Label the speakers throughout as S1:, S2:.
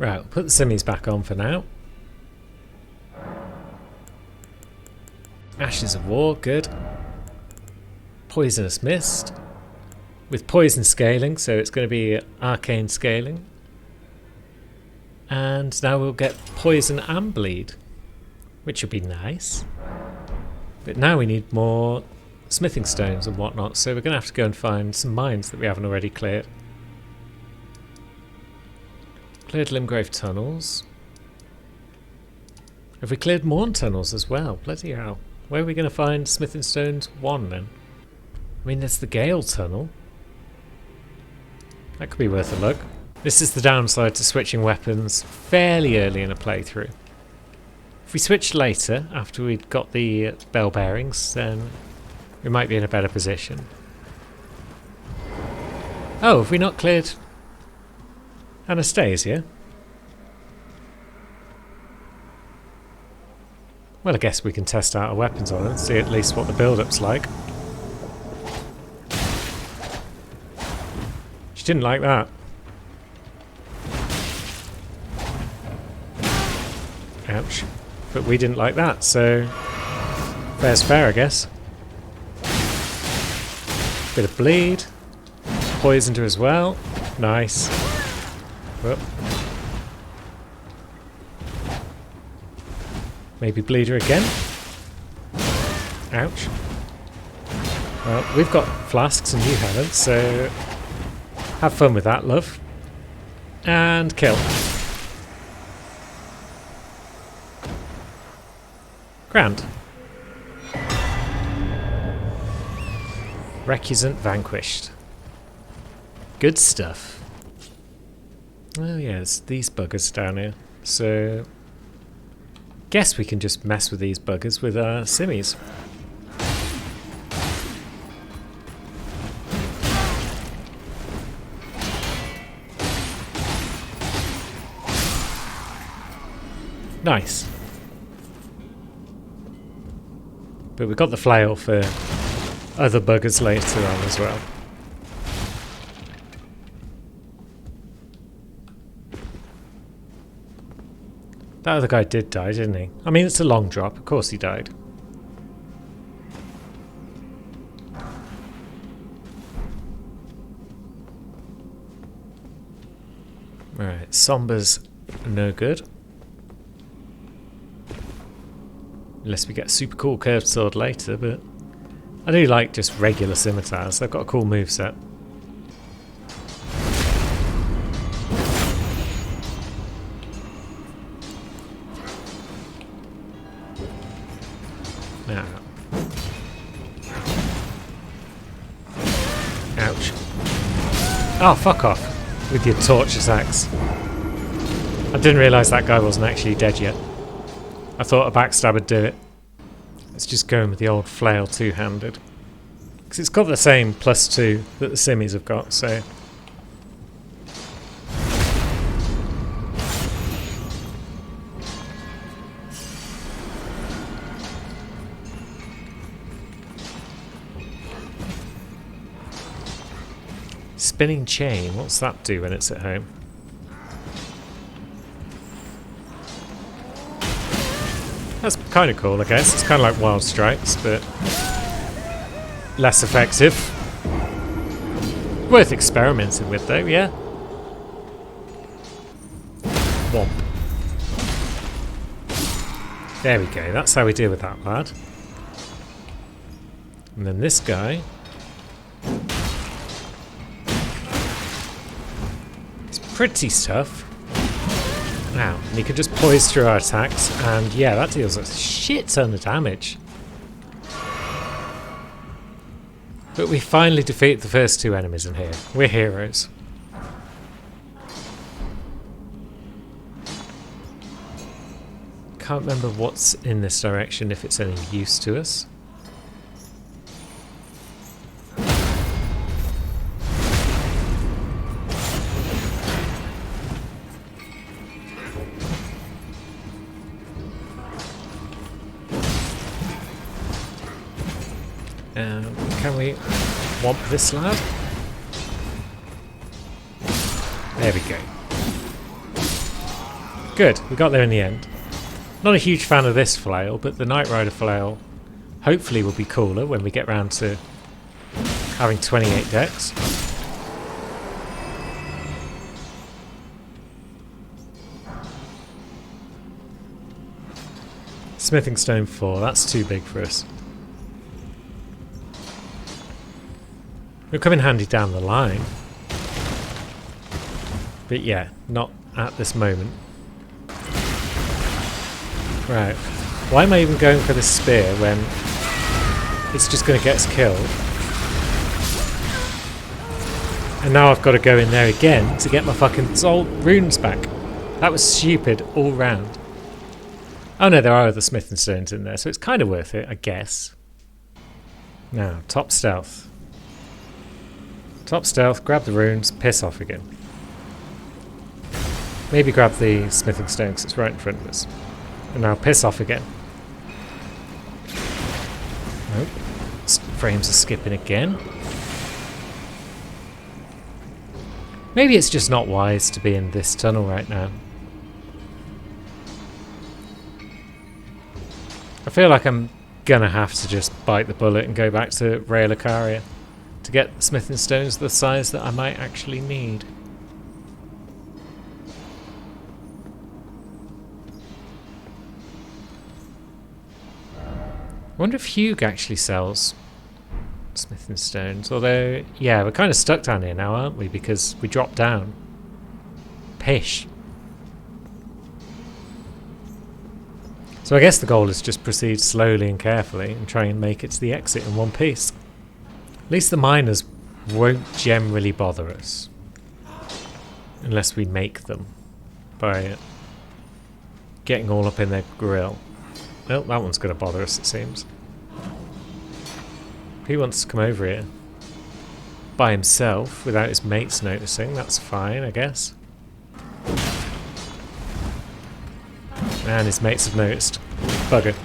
S1: Right, we'll put the simmies back on for now. Ashes of War, good. Poisonous Mist. With poison scaling, so it's going to be arcane scaling. And now we'll get poison and bleed, which would be nice. But now we need more smithing stones and whatnot, so we're going to have to go and find some mines that we haven't already cleared. Cleared Limgrave tunnels. Have we cleared Morn tunnels as well? Bloody hell. Where are we going to find smithing stones 1 then? I mean, there's the Gale tunnel. That could be worth a look. This is the downside to switching weapons fairly early in a playthrough. If we switch later, after we'd got the bell bearings, then we might be in a better position. Oh, have we not cleared Anastasia? Well, I guess we can test out our weapons on it and see at least what the build-up's like. She didn't like that. Ouch. But we didn't like that, so fair's fair, I guess. Bit of bleed. Poisoned her as well. Nice. Whoop. Maybe bleed her again. Ouch. Well, we've got flasks and you haven't, so have fun with that, love. And kill. Grand. Recusant vanquished. Good stuff. Oh yeah, it's these buggers down here. So guess we can just mess with these buggers with our simmies. Nice. But we've got the flail for other buggers later on as well. That other guy did die, didn't he? I mean, it's a long drop. Of course he died. Alright, Somber's no good. Unless we get a super cool curved sword later, but I do like just regular scimitars. They've got a cool moveset. Now. Ouch. Oh, fuck off with your torches axe. I didn't realise that guy wasn't actually dead yet. I thought a backstab would do it. Let's just go in with the old flail two-handed. Because it's got the same +2 that the simmies have got, so... Spinning chain, what's that do when it's at home? That's kind of cool, I guess. It's kind of like Wild Strikes, but less effective. Worth experimenting with, though, yeah? Womp. There we go. That's how we deal with that lad. And then this guy. It's pretty tough. Now, and he can just poise through our attacks, and yeah, that deals a shit ton of damage. But we finally defeat the first 2 enemies in here. We're heroes. Can't remember what's in this direction, if it's any use to us. Can we womp this lad? There we go. Good, we got there in the end. Not a huge fan of this flail, but the Knight Rider flail hopefully will be cooler when we get round to having 28 decks. Smithing Stone 4, that's too big for us. It'll come in handy down the line. But yeah, not at this moment. Right. Why am I even going for this spear when it's just going to get us killed? And now I've got to go in there again to get my fucking soul runes back. That was stupid all round. Oh no, there are other smithing stones in there, so it's kind of worth it, I guess. Now, top stealth. Top stealth, grab the runes, piss off again. Maybe grab the smithing stone because it's right in front of us. And now piss off again. Nope. Frames are skipping again. Maybe it's just not wise to be in this tunnel right now. I feel like I'm gonna have to just bite the bullet and go back to Raya Lucaria to get smithing stones the size that I might actually need. I wonder if Hugh actually sells smithing stones, although, yeah, we're kind of stuck down here now, aren't we, because we dropped down. Pish. So I guess the goal is just proceed slowly and carefully and try and make it to the exit in one piece. At least the miners won't generally bother us. Unless we make them by getting all up in their grill. Oh, that one's going to bother us, it seems. If he wants to come over here by himself without his mates noticing, that's fine, I guess. And his mates have noticed. Bugger.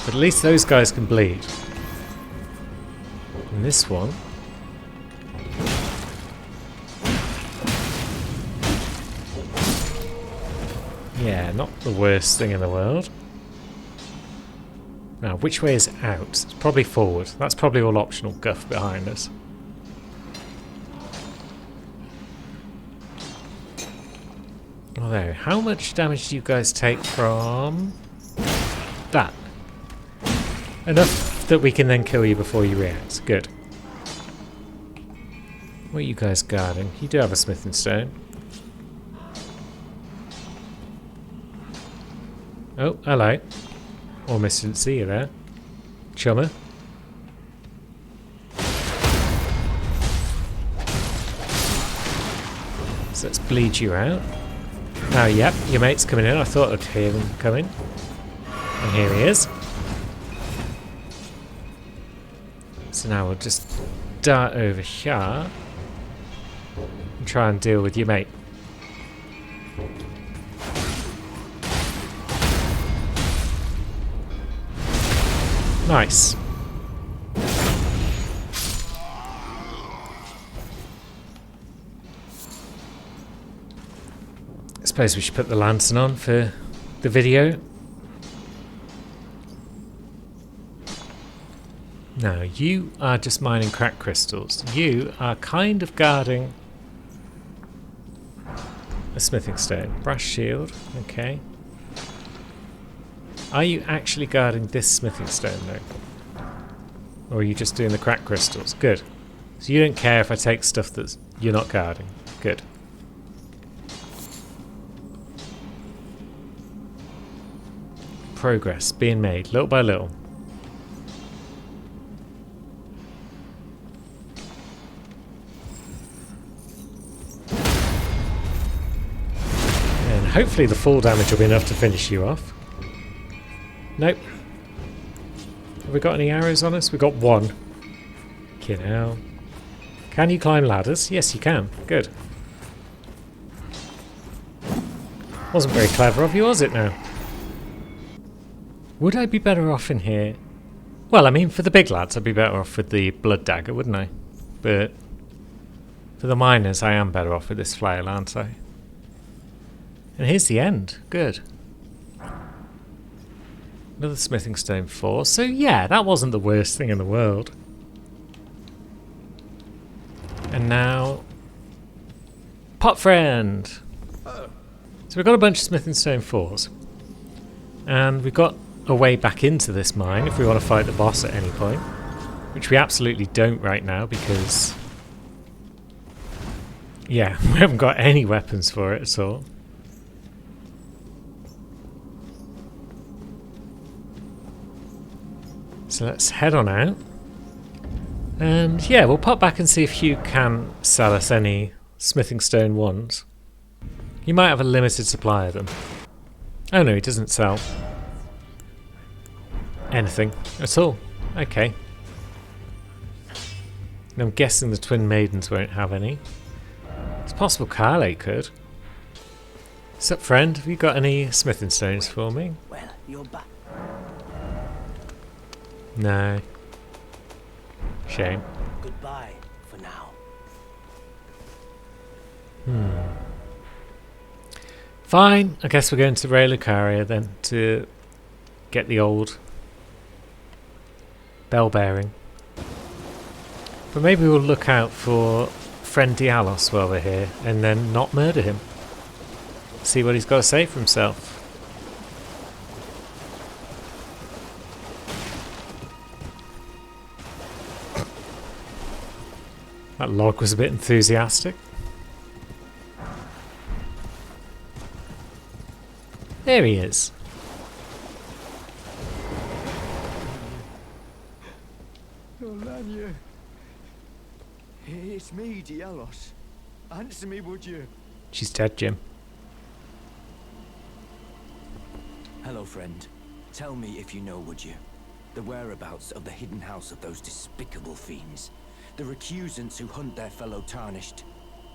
S1: But at least those guys can bleed. And this one... yeah, not the worst thing in the world. Now, which way is out? It's probably forward. That's probably all optional guff behind us. Although, how much damage do you guys take from that? Enough that we can then kill you before you react. Good. What are you guys guarding? You do have a smithing stone. Oh, hello. Almost didn't see you there. Chummer. So let's bleed you out. Now, yep, your mate's coming in. I thought I'd hear him coming. And here he is. So now we'll just dart over here and try and deal with your mate. Nice. I suppose we should put the lantern on for the video. Now, you are just mining crack crystals. You are kind of guarding a smithing stone. Brass shield, okay. Are you actually guarding this smithing stone though? Or are you just doing the crack crystals? Good. So you don't care if I take stuff that you're not guarding. Good. Progress being made, little by little. And hopefully the fall damage will be enough to finish you off. Nope. Have we got any arrows on us? We've got one. Get out. Can you climb ladders? Yes, you can. Good. Wasn't very clever of you, was it now? Would I be better off in here Well, I mean, for the big lads, I'd be better off with the blood dagger, wouldn't I? But for the miners, I am better off with this flail, aren't I? And here's the end. Good. Another smithing stone 4. So yeah, that wasn't the worst thing in the world. And now... Pot friend! So we've got a bunch of smithing stone 4s. And we've got a way back into this mine if we want to fight the boss at any point. Which we absolutely don't right now because... yeah, we haven't got any weapons for it at all. So let's head on out. And yeah, we'll pop back and see if Hugh can sell us any smithing stone 1s. He might have a limited supply of them. Oh no, he doesn't sell anything at all. Okay. And I'm guessing the Twin Maidens won't have any. It's possible Carly could. Sup friend, have you got any smithing stones for me?
S2: Well, you're back.
S1: No. Shame.
S2: Goodbye for now.
S1: Fine, I guess we're going to Ray Lucaria then to get the old bell bearing. But maybe we'll look out for friend Dialos while we're here and then not murder him. See what he's got to say for himself. That log was a bit enthusiastic. There he is.
S3: Olanya. It's me, Dialos. Answer me, would you?
S1: She's dead, Jim.
S2: Hello, friend. Tell me if you know, would you? The whereabouts of the hidden house of those despicable fiends. The recusants who hunt their fellow tarnished.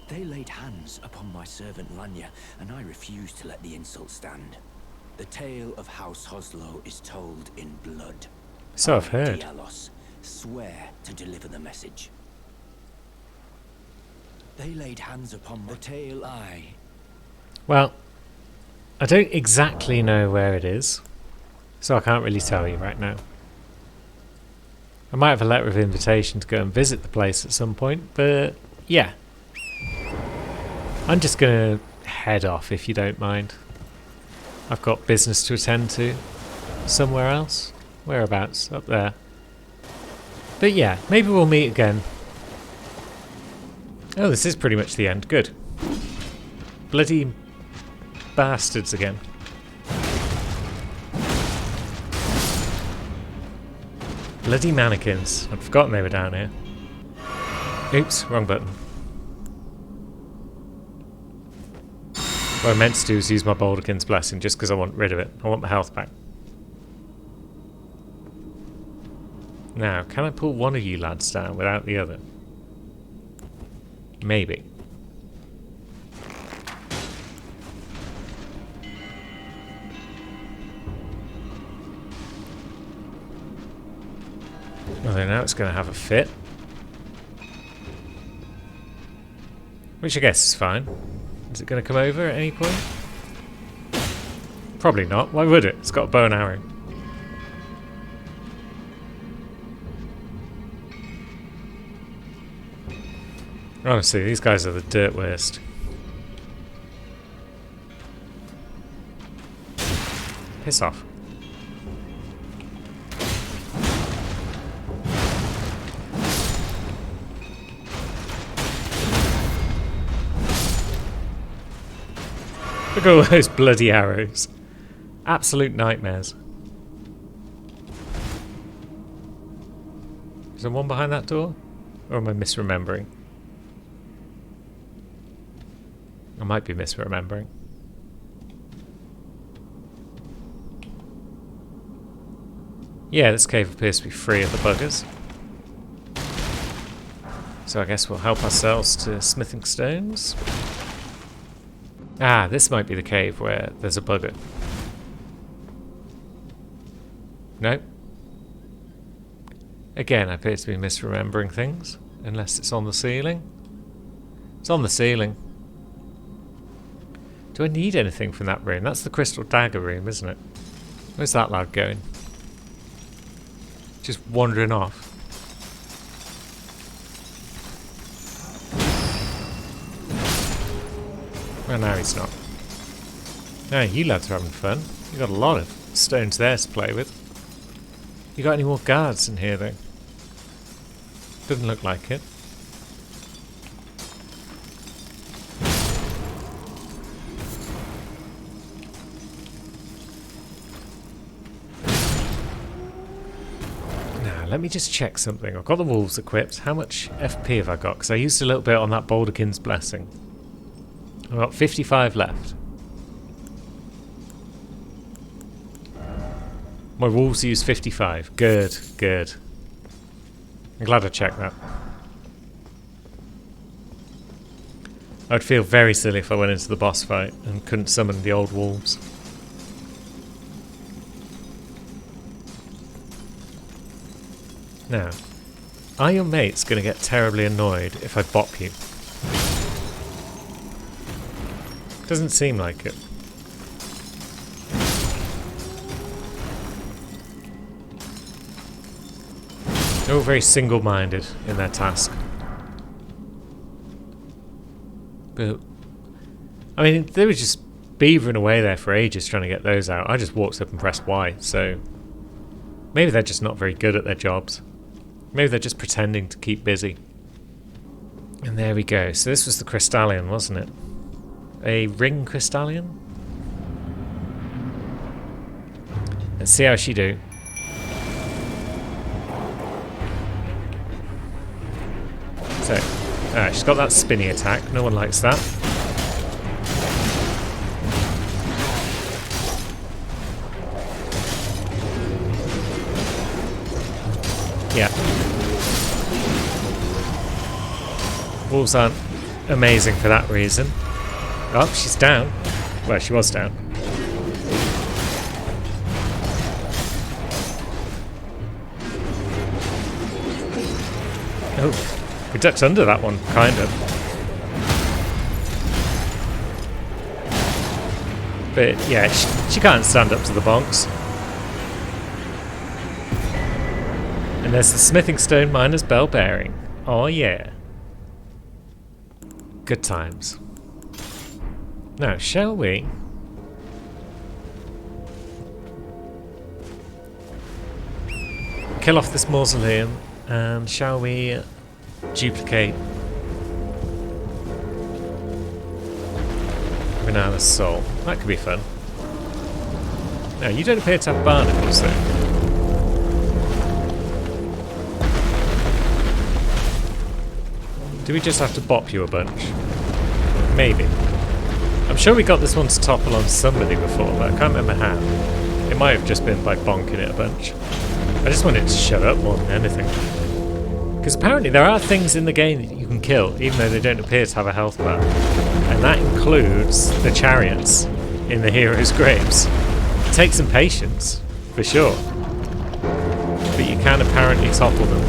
S2: They laid hands upon my servant Lanya, and I refused to let the insult stand. The tale of House Hoslow is told in blood.
S1: So I've heard.
S2: Dialos, swear to deliver the message. They laid hands upon the tale
S1: Well, I don't exactly know where it is, so I can't really tell you right now. I might have a letter of invitation to go and visit the place at some point, but yeah. I'm just going to head off if you don't mind. I've got business to attend to somewhere else. Whereabouts? Up there. But yeah, maybe we'll meet again. Oh, this is pretty much the end. Good. Bloody bastards again. Bloody mannequins. I'd forgotten they were down here. Oops, wrong button. What I meant to do is use my Balderkin's Blessing just because I want rid of it. I want my health back. Now, can I pull one of you lads down without the other? Maybe. Although now it's going to have a fit. Which I guess is fine. Is it going to come over at any point? Probably not. Why would it? It's got a bow and arrow. Honestly, these guys are the dirt worst. Piss off. Look at all those bloody arrows. Absolute nightmares. Is there one behind that door? Or am I misremembering? I might be misremembering. Yeah, this cave appears to be free of the buggers. So I guess we'll help ourselves to smithing stones. Ah, this might be the cave where there's a bugger. No? Again, I appear to be misremembering things. Unless it's on the ceiling. It's on the ceiling. Do I need anything from that room? That's the crystal dagger room, isn't it? Where's that lad going? Just wandering off. Well, no, he's not. No, you lads are having fun. You got a lot of stones there to play with. You got any more guards in here, though? Doesn't look like it. Now, let me just check something. I've got the wolves equipped. How much FP have I got? Because I used a little bit on that Balderkin's Blessing. I've got 55 left. My wolves use 55. Good, good. I'm glad I checked that. I'd feel very silly if I went into the boss fight and couldn't summon the old wolves. Now, are your mates going to get terribly annoyed if I bop you? Doesn't seem like it. They're all very single-minded in their task. But, I mean, they were just beavering away there for ages trying to get those out. I just walked up and pressed Y, so maybe they're just not very good at their jobs. Maybe they're just pretending to keep busy. And there we go. So this was the Crystallion, wasn't it? A ring Crystallion? Let's see how she do. So, she's got that spinny attack. No one likes that. Yeah. Wolves aren't amazing for that reason. Oh, she's down. Well, she was down. Oh. We ducked under that one, kind of. But yeah, she can't stand up to the bonks. And there's the smithing stone miner's bell bearing. Oh yeah. Good times. Now, shall we? Kill off this mausoleum, and shall we duplicate Renala's soul? That could be fun. No, you don't appear to have barnacles though. Do we just have to bop you a bunch? Maybe. I'm sure we got this one to topple on somebody before, but I can't remember how. It might have just been by bonking it a bunch. I just wanted to shut up more than anything. Because apparently there are things in the game that you can kill, even though they don't appear to have a health bar. And that includes the chariots in the heroes' graves. It takes some patience, for sure. But you can apparently topple them.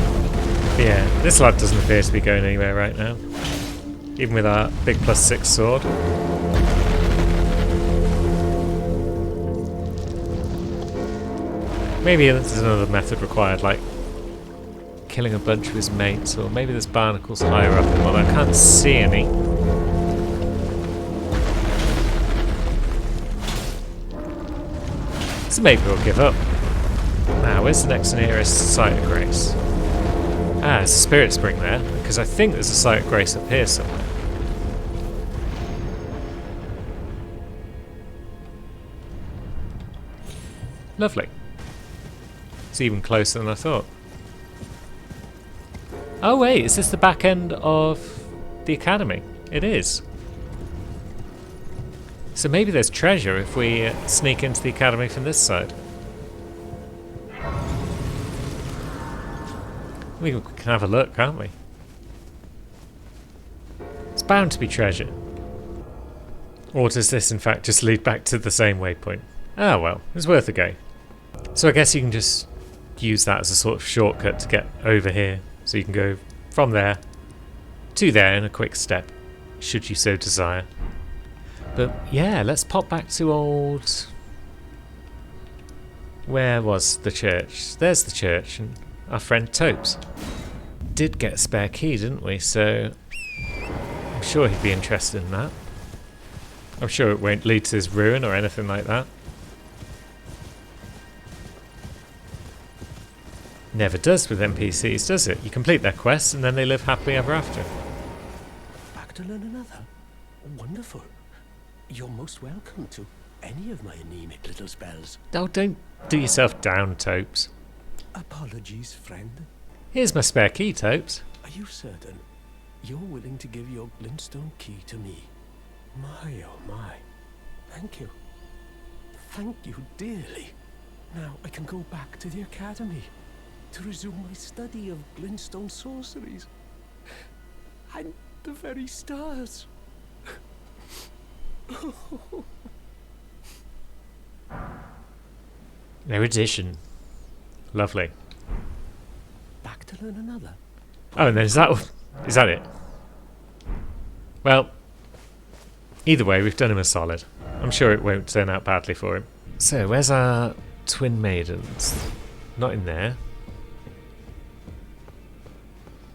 S1: But yeah, this lad doesn't appear to be going anywhere right now. Even with our big +6 sword. Maybe there's another method required, like killing a bunch of his mates, or maybe there's barnacles higher up in one. I can't see any. So maybe we'll give up. Now, where's the next nearest site of grace? Ah, there's a spirit spring there, because I think there's a site of grace up here somewhere. Lovely. It's even closer than I thought. Oh wait, is this the back end of the academy? It is. So maybe there's treasure if we sneak into the academy from this side. We can have a look, can't we? It's bound to be treasure. Or does this in fact just lead back to the same waypoint? Ah well, it's worth a go. So I guess you can just use that as a sort of shortcut to get over here. So you can go from there to there in a quick step, should you so desire. But yeah, let's pop back to old... Where was the church? There's the church, and our friend Topes. Did get a spare key, didn't we? So I'm sure he'd be interested in that. I'm sure it won't lead to his ruin or anything like that. Never does with NPCs, does it? You complete their quests and then they live happily ever after.
S4: Back to learn another? Wonderful. You're most welcome to any of my anemic little spells.
S1: Oh, don't do yourself down, Topes.
S4: Apologies, friend.
S1: Here's my spare key, Topes.
S4: Are you certain you're willing to give your glintstone key to me? My, oh my. Thank you. Thank you dearly. Now I can go back to the academy to resume my study of glintstone sorceries. And the very stars.
S1: Erudition. Lovely.
S4: Back to learn another.
S1: Oh, and then is that it? Well, either way, we've done him a solid. I'm sure it won't turn out badly for him. So, where's our twin maidens? Not in there.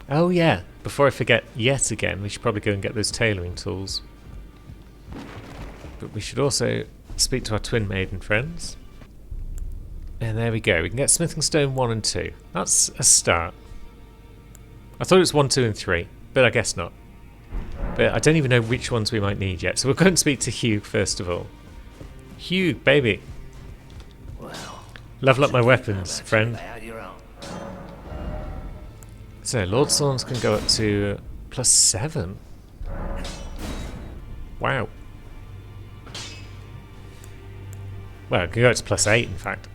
S1: Oh yeah, before I forget yet again, we should probably go and get those tailoring tools. But we should also speak to our twin maiden friends. And there we go, we can get Smithing Stone 1 and 2. That's a start. I thought it was 1, 2 and 3, but I guess not. But I don't even know which ones we might need yet, so we'll go and speak to Hugh first of all. Hugh, baby.
S5: Well,
S1: level up my weapons, friend.
S5: lay out your own.
S1: So, Lord Sworns can go up to +7. Wow. Well, it can go up to +8 in fact.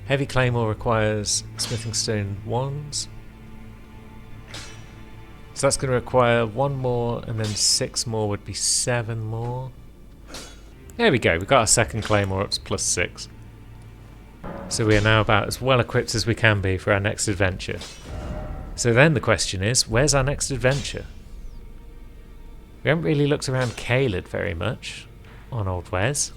S1: Heavy Claymore requires Smithing Stone 1s. So that's going to require 1 more, and then 6 more would be 7 more. There we go, we've got our second Claymore up to +6. So we are now about as well equipped as we can be for our next adventure. So then the question is, where's our next adventure? We haven't really looked around Caelid very much on Old Wes.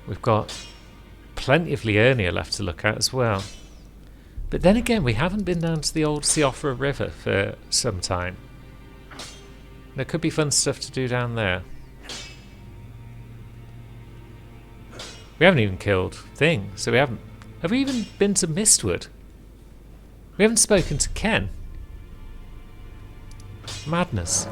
S1: We've got plenty of Liurnia left to look at as well. But then again, we haven't been down to the old Siofra River for some time. There could be fun stuff to do down there. We haven't even killed Thing, so we haven't... Have we even been to Mistwood? We haven't spoken to Ken. Madness.